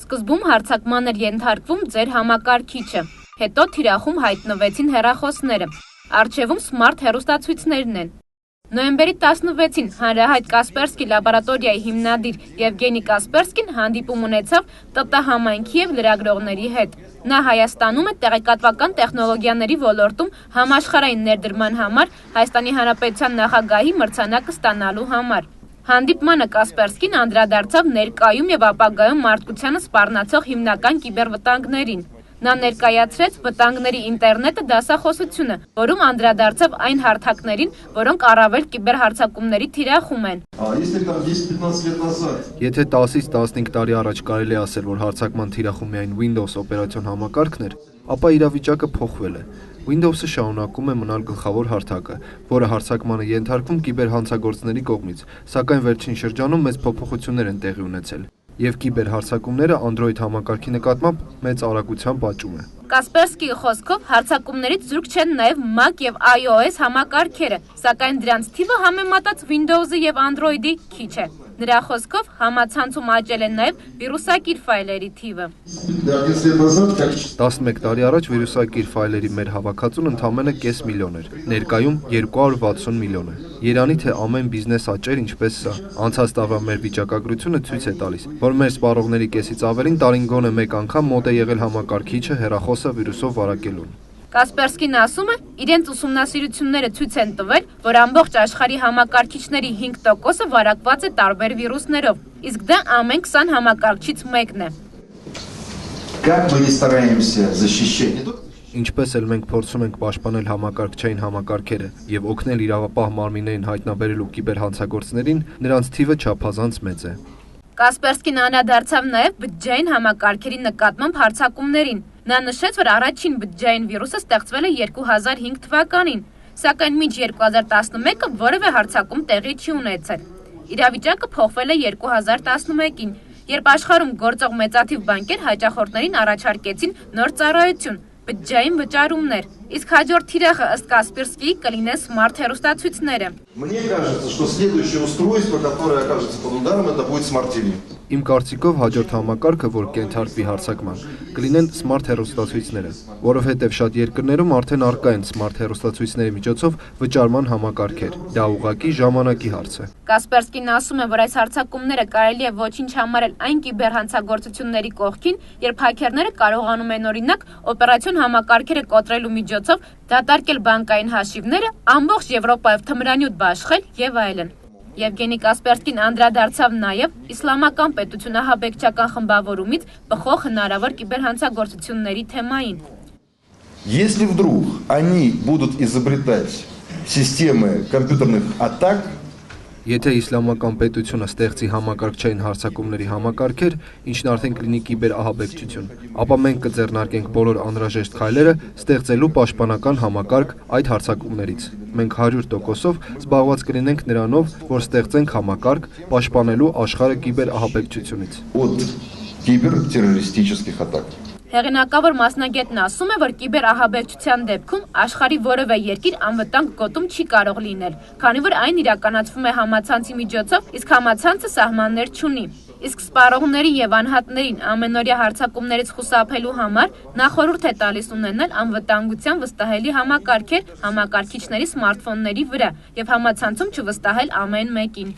Սկզբում հարձակման էր ենթարկվում ձեր համակարգիչը, հետո թիրախում հայտնվեցին հեռախոսները, առջևում սմարթ հեռուստացույցներն են։ Նոյեմբերի 16-ին հանրահայտ Կասպերսկի լաբորատորիայի հիմնադիր Եվգենի Կասպերսկին հանդիպում ունեցավ ՏՏ համայնքի և լրագրողների հետ։ Նա Հայաստանում է տեղեկատվական տեխնոլոգիաների ոլորտում համաշխարհային ներդրման համար Հայաստանի Հանրապետության նախագահի մրցանակը ստանալու համար։ Հանդիպմանը Կասպերսկին անդրադարձավ ներկայում և ապագայում մարդկությանը սպառնացող հիմնական կիբերվտանգներին։ Նա ներկայացրեց վտանգների ինտերնետը դասախոսությունը, որում անդրադարձավ այն հարթակներին, որոնք առավել կիբերհարձակումների թիրախում են։ Եթե 10-ից 15 տարի առաջ կարելի է ասել, որ հարձակման թիրախում միայն Windows օպերացիոն համակարգն էր, ապա իրավիճակը փոխվել է։ Windows-ը շարունակում է մնալ գլխավոր հարթակը, որը հարձակմանը ենթարկվում կիբերհանցագործների կողմից, սակայն վերջին շրջանում մեծ փոփոխություններ են տեղի ունեցել, և կիբերհարձակումները Android համակարգի նկատմամբ մեծ արագությամբ աճում է։ Կասպերսկիի խոսքով հարձակումներից զուրկ չեն նաև Mac և iOS համակարգերը, սակայն դրանց թիվը համեմատած Windows-ի և Android-ի քիչ է։ Նրա խոսքով համացանցում աճել է նաև վիրուսակիր ֆայլերի թիվը։ 11 տարի առաջ վիրուսակիր ֆայլերի մեր հավաքածուն ընդամենը կես միլիոն էր, ներկայում 260 միլիոն է։ Երանի թե ամեն բիզնես աճեր ինչպես սա։ Անցած տարվա մեր վիճակագրությունը ցույց է տալիս, որ մեր սպառողների կեսից ավելին տարին գոնե մեկ անգամ մոտ է եղել համակարգիչը հեռախոսը վիրուսով վարակելուն։ Կասպերսկին ասում է, իրենց ուսումնասիրությունները ցույց են տվել, որ ամբողջ աշխարհի համակարգիչների 5%-ը վարակված է տարբեր վիրուսներով, իսկ դա ամեն 20 համակարգչից մեկն է։ Ինչպես էլ մենք փորձում ենք պաշտպանել համակարգչային համակարգերը և օգնել իրավապահ մարմիններին հայտնաբերելու կիբերհանցագործներին, նրանց թիվը չափազանց մեծ է։ Կասպերսկին անդրադարձավ նաև բջջային համակարգերի նկատմամբ հարձակումներին։ Նա նշեց, որ առաջին բջջային վիրուսը ստեղծվել է 2005 թվականին, սակայն մինչ 2011-ը որևէ հարձակում տեղի չի ունեցել։ Իրավիճակը փոխվել է 2011-ին, երբ աշխարհում գործող մեծաթիվ բանկեր հաճախորդներին առաջարկեցին նոր ծառայություն՝ բջջային վճարումներ, իսկ հաջորդ թիրախը ըստ Կասպերսկիի կլինեն սմարթ հեռուստացույցները։ Իմ կարծիքով հաջորդ համակարգը, որ կենթարկվի հարձակման, կլինեն սմարթ հեռուստացույցները, որովհետև շատ երկրներում արդեն առկա են սմարթ հեռուստացույցների միջոցով վճարման համակարգեր։ Դա ուղղակի ժամանակի հարց է։ Կասպերսկին ասում է, որ այս հարձակումները կարելի է ոչինչ համարել այն կիբերհանցագործությունների կողքին, երբ հաքերները կարողանում են օրինակ օպերացիոն համակարգերը կոտրելու միջոցով դատարկել բանկային հաշիվները, ամբողջ Եվրոպայով թմրանյութ բաշխել եւ այլն։ Եվգենի Կասպերսկին անդրադարձավ նաև իսլամական պետությունահաբեկչական խմբավորումից բխող հնարավոր կիբերհանցագործությունների թեմային։ Если вдруг они будут изобретать системы компьютерных атак, Եթե իսլամական պետությունը ստեղծի համակարգչային հարձակումների համակարգեր, ինչն արդեն կլինի կիբերահաբեկչություն, ապա մենք կձեռնարկենք բոլոր անհրաժեշտ քայլերը ստեղծելու պաշտպանական համակարգ այդ հարձակումներից։ Մենք 100%-ով զբաղված կլինենք նրանով, որ ստեղծենք համակարգ պաշտպանելու աշխարհը կիբերահաբեկչությունից։ От кибертеррористических атак. Հեղինակավոր մասնագետն ասում է, որ կիբերահաբեկչության դեպքում աշխարհի որևէ երկիր անվտանգ գոտում չի կարող լինել, քանի որ այն իրականացվում է համացանցի միջոցով, իսկ համացանցը սահմաններ չունի։ Իսկ սպառողների եւ անհատներին ամենօրյա հարձակումներից խուսափելու համար նա խորհուրդ է տալիս ունենալ անվտանգության վստահելի համակարգեր համակարգիչների սմարթֆոնների վրա եւ համացանցում չվստահել ամեն մեկին։